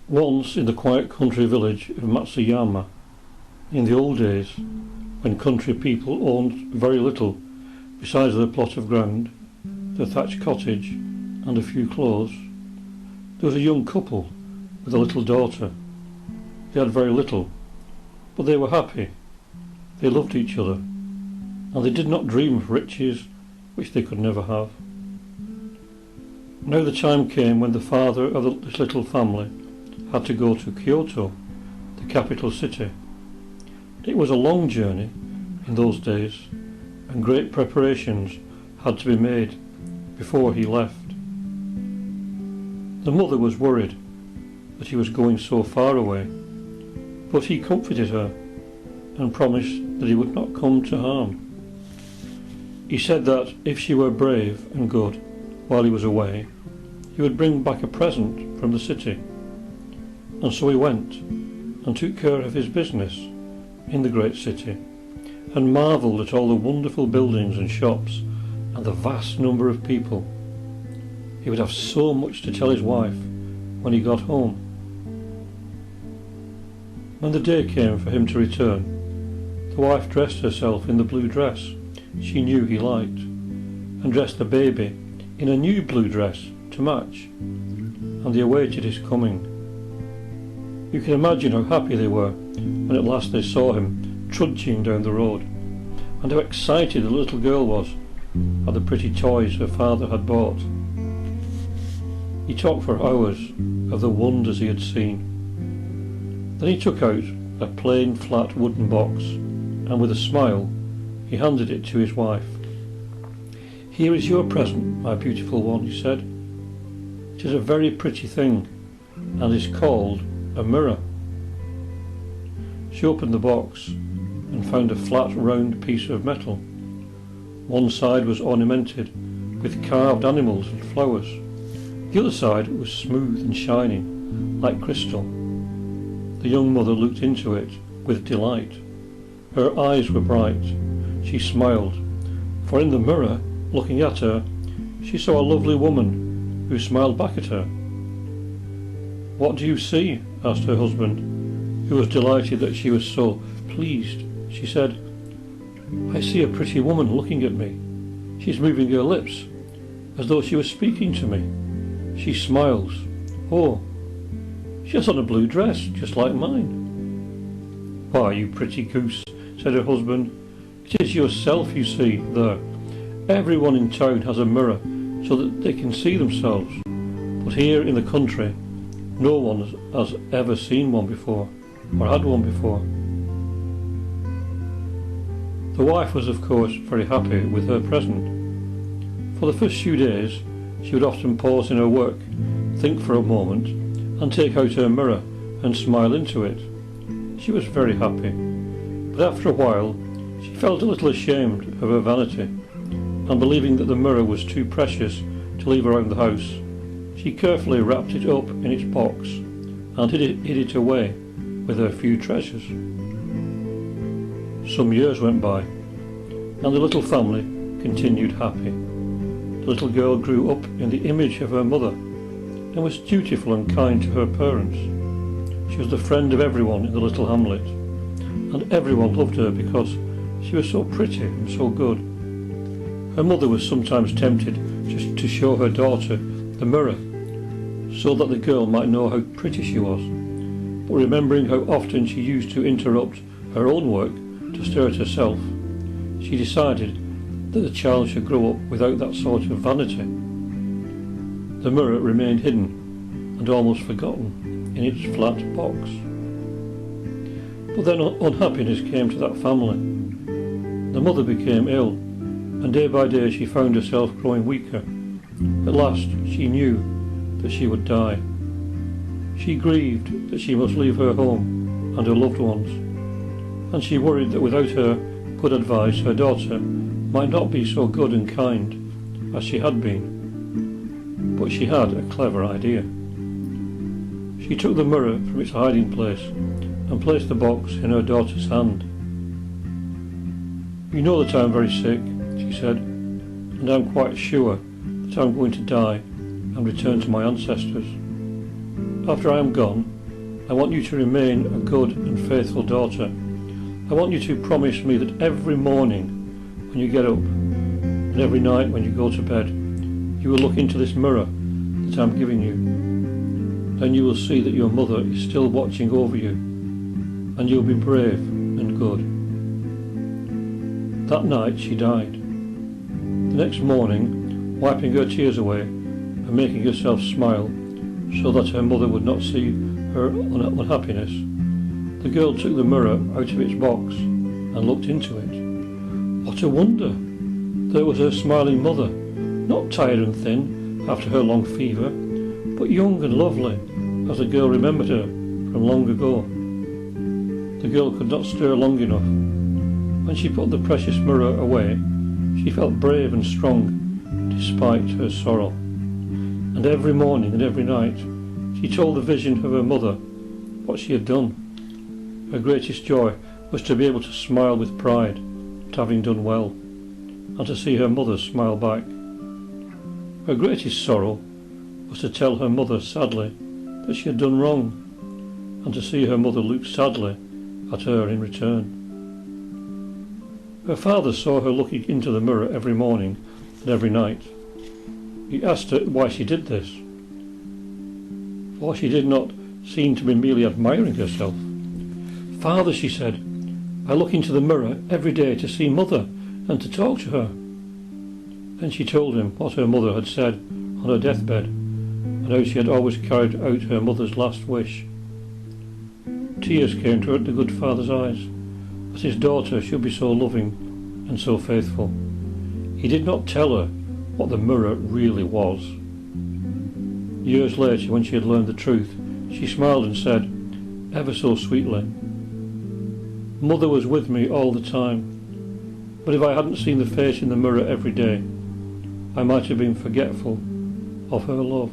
Once in the quiet country village of Matsuyama, in the old days, when country people owned very little besides their plot of ground, their thatched cottage and a few clothes, there was a young couple with a little daughter. They had very little, but they were happy. They loved each other, and they did not dream of riches which they could never have. Now the time came when the father of this little family had to go to Kyoto, the capital city. It was a long journey in those days, and great preparations had to be made before he left. The mother was worried that he was going so far away, but he comforted her and promised that he would not come to harm. He said that if she were brave and good while he was away, he would bring back a present from the city. And so he went and took care of his business in the great city, and marvelled at all the wonderful buildings and shops and the vast number of people. He would have so much to tell his wife when he got home. When the day came for him to return, the wife dressed herself in the blue dress she knew he liked, and dressed the baby in a new blue dress to match, and they awaited his coming. You can imagine how happy they were when at last they saw him trudging down the road, and how excited the little girl was at the pretty toys her father had bought. He talked for hours of the wonders he had seen. Then he took out a plain flat wooden box, and with a smile he handed it to his wife. "Here is your present, my beautiful one," he said. "It is a very pretty thing, and is called a mirror." She opened the box and found a flat round piece of metal. One side was ornamented with carved animals and flowers. The other side was smooth and shining like crystal. The young mother looked into it with delight. Her eyes were bright. She smiled, for in the mirror, looking at her, she saw a lovely woman who smiled back at her. "What do you see?" asked her husband, who was delighted that she was so pleased. She said, "I see a pretty woman looking at me. She is moving her lips, as though she was speaking to me. She smiles. Oh, she has on a blue dress, just like mine." "Why, you pretty goose," said her husband, "it is yourself you see there. Everyone in town has a mirror so that they can see themselves, but here in the country no one has ever seen one before, or had one before." The wife was of course very happy with her present. For the first few days she would often pause in her work, think for a moment, and take out her mirror and smile into it. She was very happy, but after a while she felt a little ashamed of her vanity, and believing that the mirror was too precious to leave around the house, she carefully wrapped it up in its box and hid it away with her few treasures. Some years went by, and the little family continued happy. The little girl grew up in the image of her mother, and was dutiful and kind to her parents. She was the friend of everyone in the little hamlet, and everyone loved her because she was so pretty and so good. Her mother was sometimes tempted just to show her daughter the mirror, so that the girl might know how pretty she was, but remembering how often she used to interrupt her own work to stare at herself, she decided that the child should grow up without that sort of vanity. The mirror remained hidden and almost forgotten in its flat box. But then unhappiness came to that family. The mother became ill, and day by day she found herself growing weaker. At last she knew that she would die. She grieved that she must leave her home and her loved ones, and she worried that without her good advice her daughter might not be so good and kind as she had been. But she had a clever idea. She took the mirror from its hiding place and placed the box in her daughter's hand. "You know that I am very sick," she said, "and I am quite sure that I am going to die and return to my ancestors. After I am gone, I want you to remain a good and faithful daughter. I want you to promise me that every morning when you get up and every night when you go to bed, you will look into this mirror that I'm giving you. Then you will see that your mother is still watching over you, and you'll be brave and good. That night she died. The next morning, wiping her tears away and making herself smile so that her mother would not see her unhappiness, the girl took the mirror out of its box and looked into it. What a wonder! There was her smiling mother, not tired and thin after her long fever, but young and lovely as the girl remembered her from long ago. The girl could not stir long enough. When she put the precious mirror away, she felt brave and strong despite her sorrow. And every morning and every night she told the vision of her mother what she had done. Her greatest joy was to be able to smile with pride at having done well, and to see her mother smile back. Her greatest sorrow was to tell her mother sadly that she had done wrong, and to see her mother look sadly at her in return. Her father saw her looking into the mirror every morning and every night. He asked her why she did this, for she did not seem to be merely admiring herself. "Father," she said, "I look into the mirror every day to see Mother and to talk to her." Then she told him what her mother had said on her deathbed, and how she had always carried out her mother's last wish. Tears came to the good father's eyes, that his daughter should be so loving and so faithful. He did not tell her what the mirror really was. Years later, when she had learned the truth, she smiled and said, ever so sweetly, "Mother was with me all the time, but if I hadn't seen the face in the mirror every day, I might have been forgetful of her love."